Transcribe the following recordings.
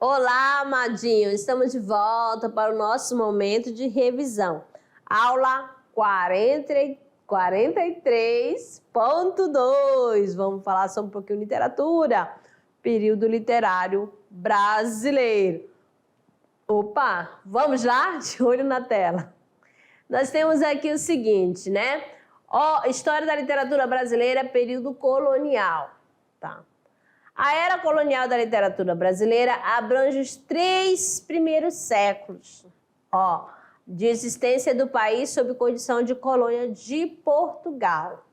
Olá, amadinhos! Estamos de volta para o nosso momento de revisão. Aula 43.2. Vamos falar sobre um pouquinho de literatura. Período literário brasileiro. Opa, vamos lá? De olho na tela. Nós temos aqui o seguinte, né? História da literatura brasileira, período colonial. Tá? A era colonial da literatura brasileira abrange os 3 primeiros séculos de existência do país sob condição de colônia de Portugal.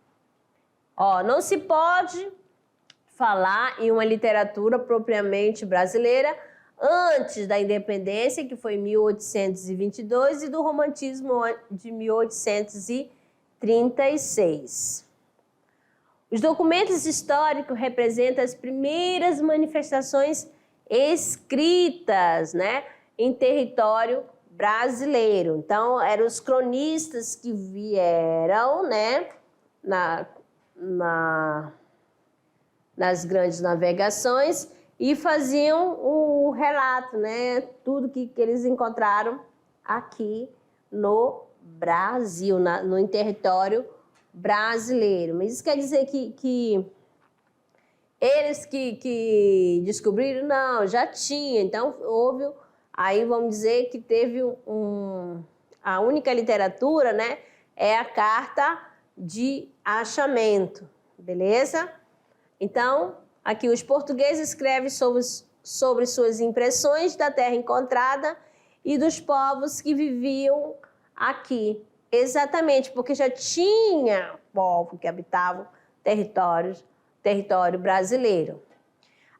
Não se pode falar em uma literatura propriamente brasileira antes da independência, que foi em 1822, e do romantismo de 1836. Os documentos históricos representam as primeiras manifestações escritas, né, em território brasileiro. Então, eram os cronistas que vieram, né, nas grandes navegações e faziam o relato, né, tudo que eles encontraram aqui no Brasil, no território brasileiro. Mas isso quer dizer que eles que descobriram? Não, já tinha. Então, houve, aí vamos dizer que teve a única literatura, né, é a carta de achamento, beleza? Então, aqui os portugueses escrevem sobre suas impressões da terra encontrada e dos povos que viviam aqui. Exatamente, porque já tinha povo que habitavam território brasileiro.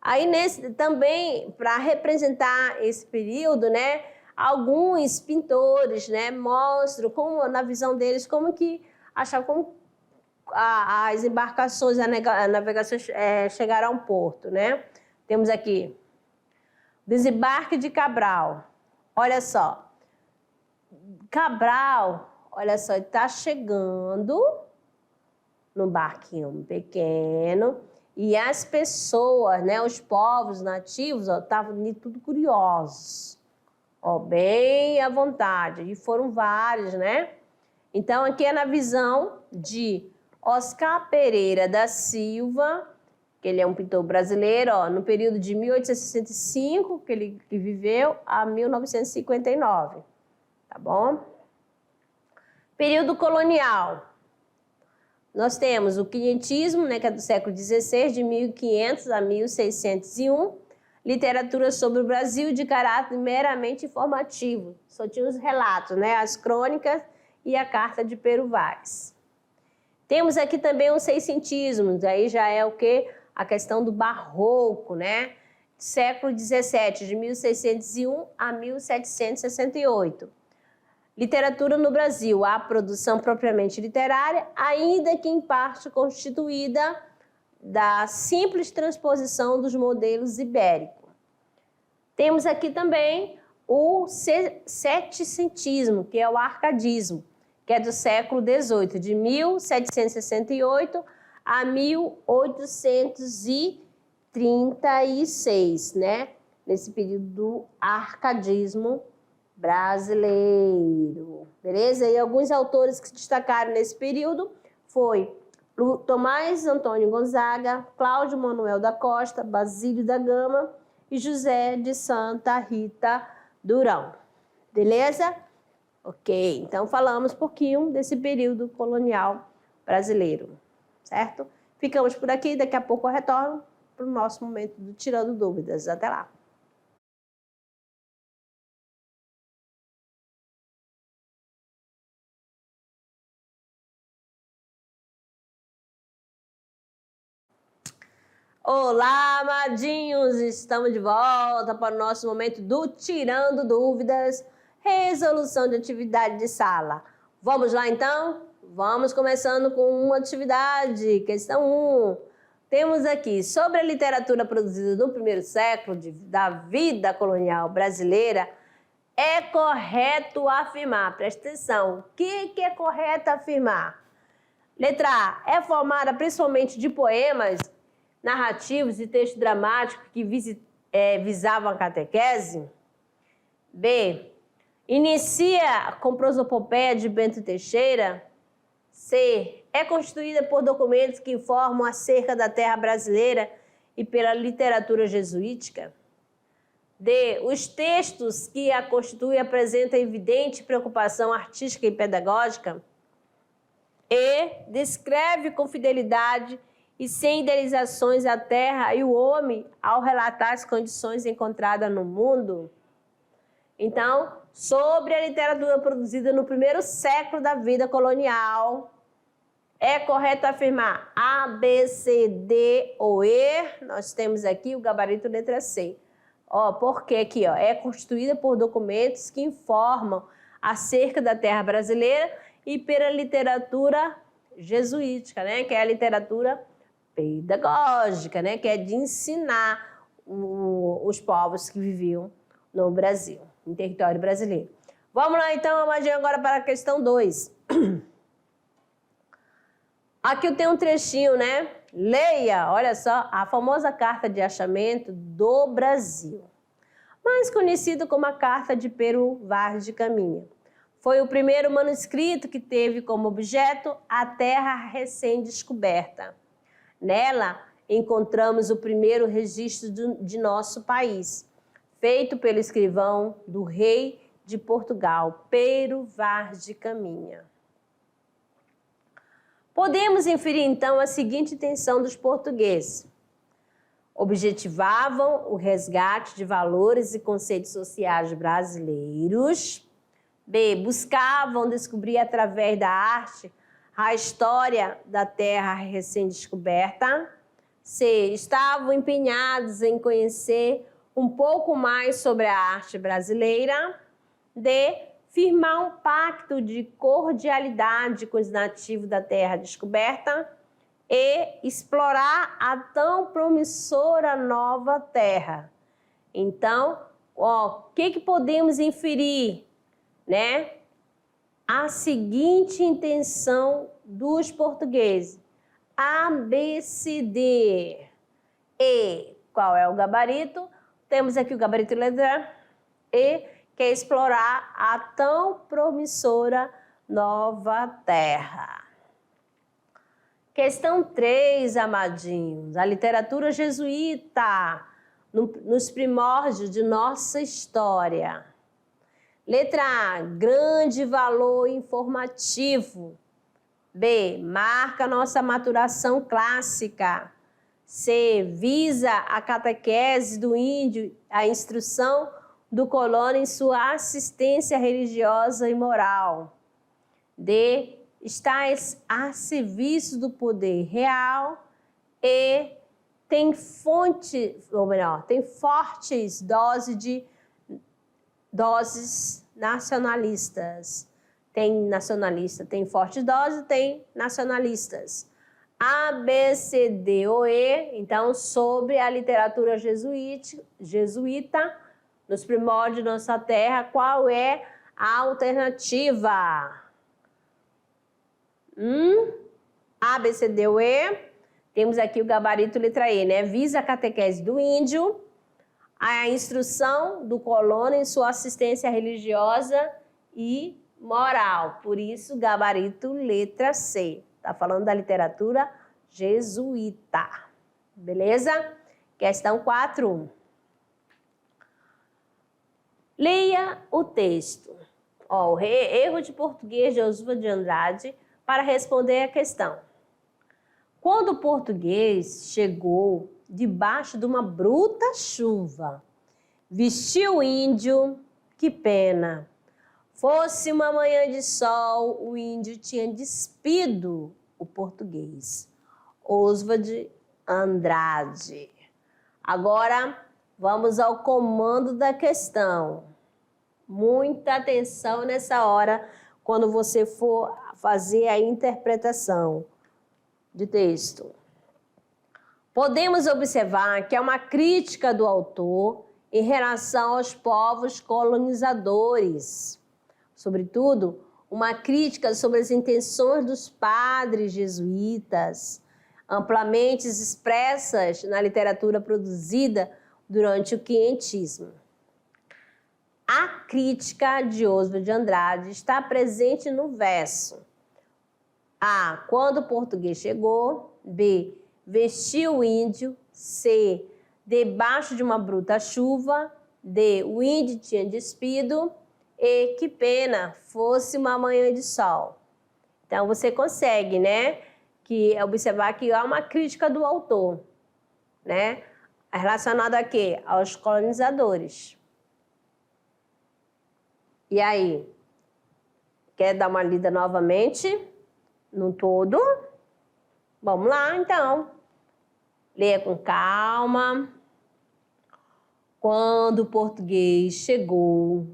Aí, também, para representar esse período, né, alguns pintores, né, mostram, na visão deles, como que achavam como as embarcações, a navegação chegaram ao porto, né? Temos aqui desembarque de Cabral. Olha só, Cabral, olha só, ele está chegando no barquinho pequeno e as pessoas, né, os povos nativos, estavam tudo curiosos, bem à vontade, e foram vários, né? Então, aqui é na visão de Oscar Pereira da Silva, que ele é um pintor brasileiro, no período de 1865, que ele viveu, a 1959, tá bom? Período colonial. Nós temos o quinhentismo, né, que é do século XVI, de 1500 a 1601, literatura sobre o Brasil de caráter meramente informativo. Só tinha os relatos, né, as crônicas e a carta de Pero Vaz. Temos aqui também o seiscentismo, aí já é o quê? A questão do barroco, né? Século XVII, de 1601 a 1768. Literatura no Brasil, a produção propriamente literária, ainda que em parte constituída da simples transposição dos modelos ibéricos. Temos aqui também o setecentismo, que é o arcadismo, que é do século XVIII, de 1768 a 1836, né? Nesse período do arcadismo brasileiro, beleza? E alguns autores que se destacaram nesse período foi Tomás Antônio Gonzaga, Cláudio Manuel da Costa, Basílio da Gama e José de Santa Rita Durão, beleza? Ok, então falamos um pouquinho desse período colonial brasileiro, certo? Ficamos por aqui, daqui a pouco eu retorno para o nosso momento do Tirando Dúvidas. Até lá! Olá, amadinhos! Estamos de volta para o nosso momento do Tirando Dúvidas, resolução de atividade de sala. Vamos lá, então? Vamos começando com uma atividade, questão 1. Temos aqui, sobre a literatura produzida no primeiro século da vida colonial brasileira, é correto afirmar, presta atenção, o que é correto afirmar? Letra A, é formada principalmente de poemas, narrativos e textos dramáticos que visavam a catequese? B. Inicia com prosopopeia de Bento Teixeira? C. É constituída por documentos que informam acerca da terra brasileira e pela literatura jesuítica? D. Os textos que a constituem apresentam evidente preocupação artística e pedagógica? E. Descreve com fidelidade e sem idealizações a terra e o homem ao relatar as condições encontradas no mundo? Então, sobre a literatura produzida no primeiro século da vida colonial, é correto afirmar A, B, C, D ou E? Nós temos aqui o gabarito letra C. Porque aqui, é constituída por documentos que informam acerca da terra brasileira e pela literatura jesuítica, né? Que é a literatura pedagógica, né? Que é de ensinar os povos que viviam no Brasil, em território brasileiro. Vamos lá, então, Amadinho, agora para a questão 2. Aqui eu tenho um trechinho, né? Leia, olha só, a famosa Carta de Achamento do Brasil, mais conhecida como a Carta de Pero Vaz de Caminha. Foi o primeiro manuscrito que teve como objeto a terra recém-descoberta. Nela, encontramos o primeiro registro de nosso país, feito pelo escrivão do rei de Portugal, Pero Vaz de Caminha. Podemos inferir, então, a seguinte intenção dos portugueses. Objetivavam o resgate de valores e conceitos sociais brasileiros. B. Buscavam descobrir através da arte a história da terra recém-descoberta. C. Estavam empenhados em conhecer um pouco mais sobre a arte brasileira. D. Firmar um pacto de cordialidade com os nativos da terra descoberta e explorar a tão promissora nova terra. Então, o que podemos inferir, né? A seguinte intenção dos portugueses. A, B, C, D. E, qual é o gabarito? Temos aqui o gabarito letra E, que é explorar a tão promissora nova terra. Questão 3, amadinhos. A literatura jesuíta nos primórdios de nossa história. Letra A, grande valor informativo. B, marca nossa maturação clássica. C, visa a catequese do índio, a instrução do colono em sua assistência religiosa e moral. D. Está a serviço do poder real e tem fortes doses nacionalistas. Tem fortes doses, tem nacionalistas. A, B, C, D ou E, então, sobre a literatura jesuíta, nos primórdios de nossa terra, qual é a alternativa? A, B, C, D ou E. Temos aqui o gabarito letra E, né? Visa a catequese do índio, a instrução do colono em sua assistência religiosa e moral. Por isso, gabarito letra C. Está falando da literatura jesuíta. Beleza? Questão 4. Leia o texto. O erro de português de Oswald de Andrade para responder a questão. Quando o português chegou debaixo de uma bruta chuva, vestiu o índio, que pena. Fosse uma manhã de sol, o índio tinha despido o português. Oswald de Andrade. Agora, vamos ao comando da questão. Muita atenção nessa hora, quando você for fazer a interpretação de texto. Podemos observar que é uma crítica do autor em relação aos povos colonizadores. Sobretudo, uma crítica sobre as intenções dos padres jesuítas, amplamente expressas na literatura produzida durante o quinhentismo. A crítica de Oswald de Andrade está presente no verso. A. Quando o português chegou. B. Vestiu o índio. C. Debaixo de uma bruta chuva. D. O índio tinha despido. E. Que pena, fosse uma manhã de sol. Então, você consegue, né, observar que há uma crítica do autor, né, relacionada a quê? Aos colonizadores. E aí? Quer dar uma lida novamente no todo? Vamos lá, então. Leia com calma. Quando o português chegou,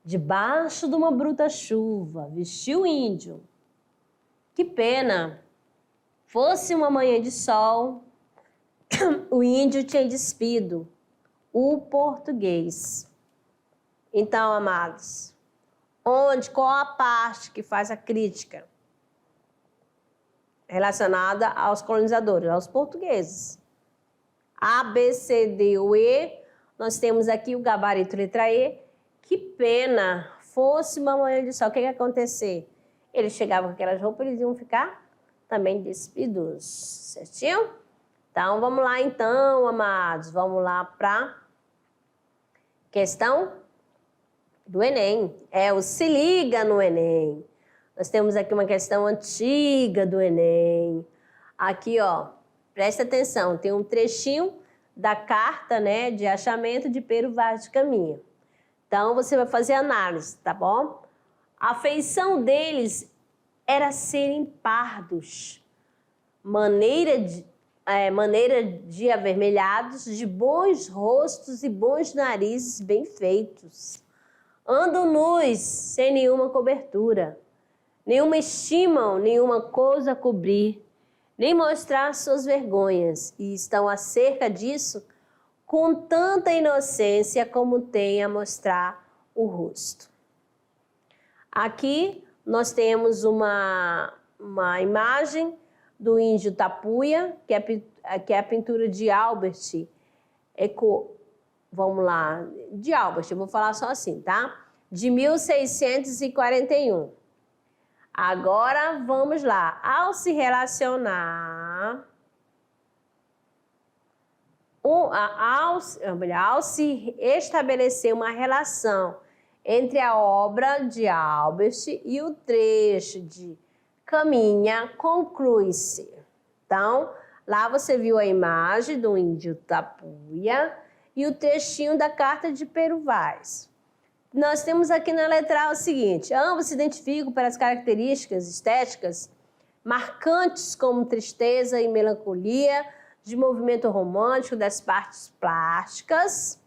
debaixo de uma bruta chuva, vestiu o índio. Que pena, fosse uma manhã de sol, o índio tinha despido o português. Então, amados, qual a parte que faz a crítica relacionada aos colonizadores, aos portugueses? A, B, C, D ou E, nós temos aqui o gabarito letra E. Que pena, fosse uma manhã de sol. O que ia acontecer? Eles chegavam com aquelas roupas, eles iam ficar também despidos, certinho? Então, vamos lá então, amados. Vamos lá para questão do Enem. O Se Liga no Enem. Nós temos aqui uma questão antiga do Enem. Aqui, ó, presta atenção, tem um trechinho da carta, né, de achamento de Pero Vaz de Caminha. Então, você vai fazer análise, tá bom? A feição deles era serem pardos, maneira de avermelhados, de bons rostos e bons narizes bem feitos. Andam nus, sem nenhuma cobertura, nenhuma estimam, nenhuma coisa a cobrir, nem mostrar suas vergonhas, e estão acerca disso com tanta inocência como tem a mostrar o rosto. Aqui nós temos uma imagem do índio Tapuia, que é a pintura de Albert vamos lá, de Albert, eu vou falar só assim, tá? De 1641. Agora vamos lá, ao se estabelecer uma relação entre a obra de Albert e o trecho de Caminha, conclui-se. Então, lá você viu a imagem do índio Tapuia e o textinho da carta de Pero Vaz. Nós temos aqui na letra A o seguinte: ambos se identificam pelas características estéticas marcantes como tristeza e melancolia, de movimento romântico das partes plásticas.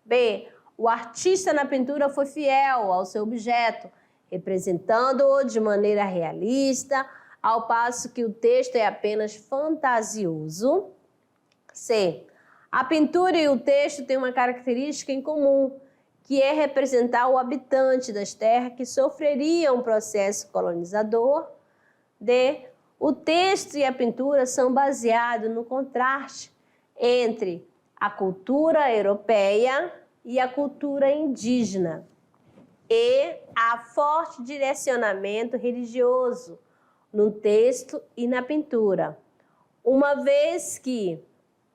B. O artista na pintura foi fiel ao seu objeto, representando-o de maneira realista, ao passo que o texto é apenas fantasioso. C. A pintura e o texto têm uma característica em comum, que é representar o habitante das terras que sofreriam um processo colonizador. D. O texto e a pintura são baseados no contraste entre a cultura europeia e a cultura indígena, e há forte direcionamento religioso no texto e na pintura, uma vez que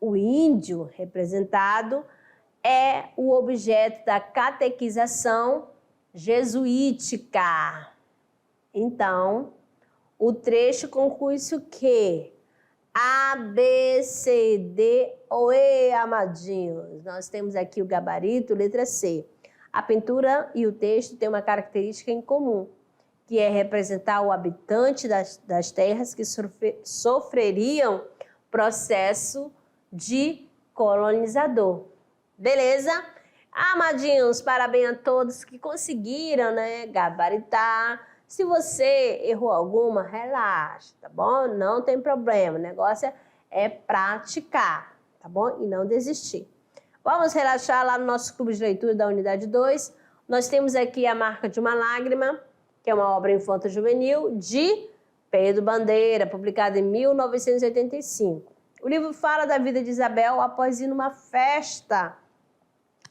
o índio representado é o objeto da catequização jesuítica. Então, o trecho conclui-se o quê? A, B, C, D ou E, amadinhos. Nós temos aqui o gabarito, letra C. A pintura e o texto têm uma característica em comum, que é representar o habitante das terras que sofreriam processo de colonizador. Beleza? Amadinhos, parabéns a todos que conseguiram, né, gabaritar. Se você errou alguma, relaxa, tá bom? Não tem problema, o negócio é praticar, tá bom? E não desistir. Vamos relaxar lá no nosso clube de leitura da unidade 2. Nós temos aqui A Marca de uma Lágrima, que é uma obra infanto-juvenil de Pedro Bandeira, publicada em 1985. O livro fala da vida de Isabel após ir numa festa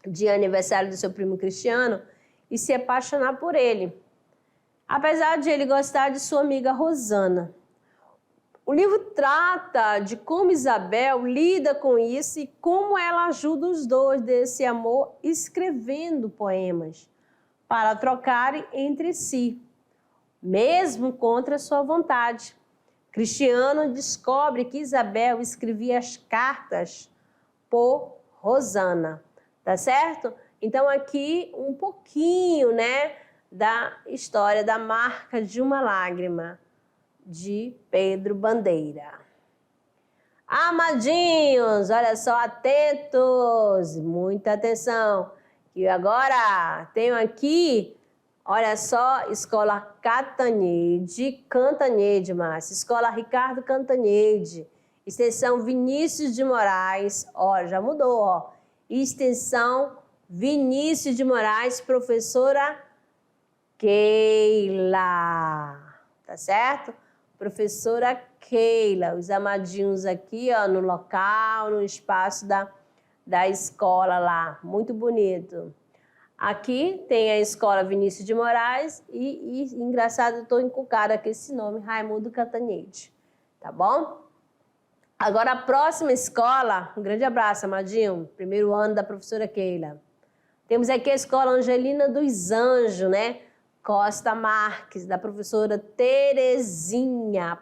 de aniversário do seu primo Cristiano e se apaixonar por ele, apesar de ele gostar de sua amiga Rosana. O livro trata de como Isabel lida com isso e como ela ajuda os dois desse amor escrevendo poemas para trocarem entre si, mesmo contra sua vontade. Cristiano descobre que Isabel escrevia as cartas por Rosana, tá certo? Então aqui um pouquinho, né, da história da Marca de uma Lágrima, de Pedro Bandeira. Amadinhos, olha só, atentos, muita atenção, que agora tenho aqui, olha só, Escola Cantanhede, Márcia, Escola Ricardo Cantanhede, Extensão Vinícius de Moraes, ó, já mudou, ó, Extensão Vinícius de Moraes, professora Keila, tá certo? Professora Keila, os amadinhos aqui, ó, no local, no espaço da escola lá, muito bonito. Aqui tem a Escola Vinícius de Moraes e engraçado, eu estou encucada com esse nome, Raimundo Cantanhede, tá bom? Agora a próxima escola, um grande abraço, amadinho, primeiro ano da professora Keila. Temos aqui a Escola Angelina dos Anjos, né? Costa Marques, da professora Terezinha,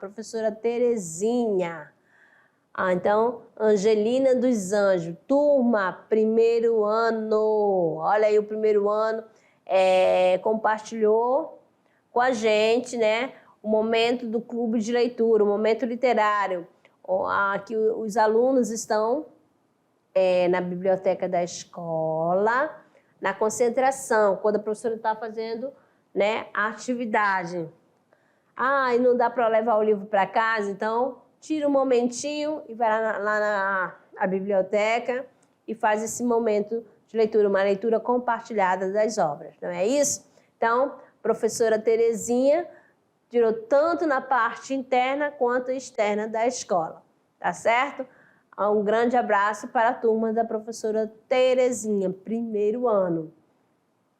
então, Angelina dos Anjos, turma, primeiro ano, olha aí o primeiro ano, compartilhou com a gente, né, o momento do clube de leitura, o momento literário, aqui os alunos estão na biblioteca da escola, na concentração, quando a professora está fazendo, né, a atividade. E não dá para levar o livro para casa, então tira um momentinho e vai lá na biblioteca e faz esse momento de leitura, uma leitura compartilhada das obras, não é isso? Então, professora Terezinha tirou tanto na parte interna quanto externa da escola, tá certo? Um grande abraço para a turma da professora Terezinha, primeiro ano.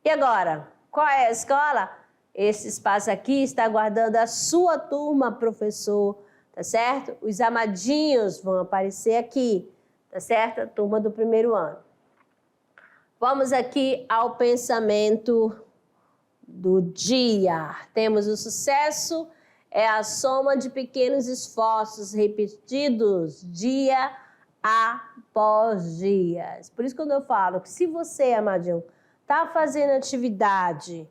E agora? Qual é a escola? Esse espaço aqui está aguardando a sua turma, professor, tá certo? Os amadinhos vão aparecer aqui, tá certo? A turma do primeiro ano. Vamos aqui ao pensamento do dia. Temos o sucesso, é a soma de pequenos esforços repetidos dia após dia. Por isso quando eu falo que se você, amadinho, está fazendo atividade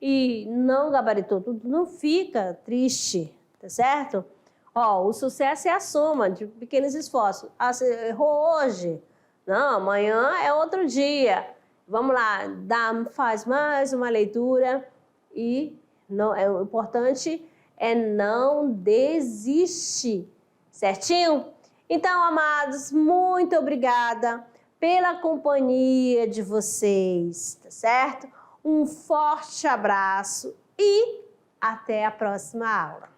e não gabaritou tudo, não fica triste, tá certo? O sucesso é a soma de pequenos esforços. Você errou hoje? Não, amanhã é outro dia. Vamos lá, faz mais uma leitura e o importante é não desistir, certinho? Então, amados, muito obrigada pela companhia de vocês, tá certo? Um forte abraço e até a próxima aula.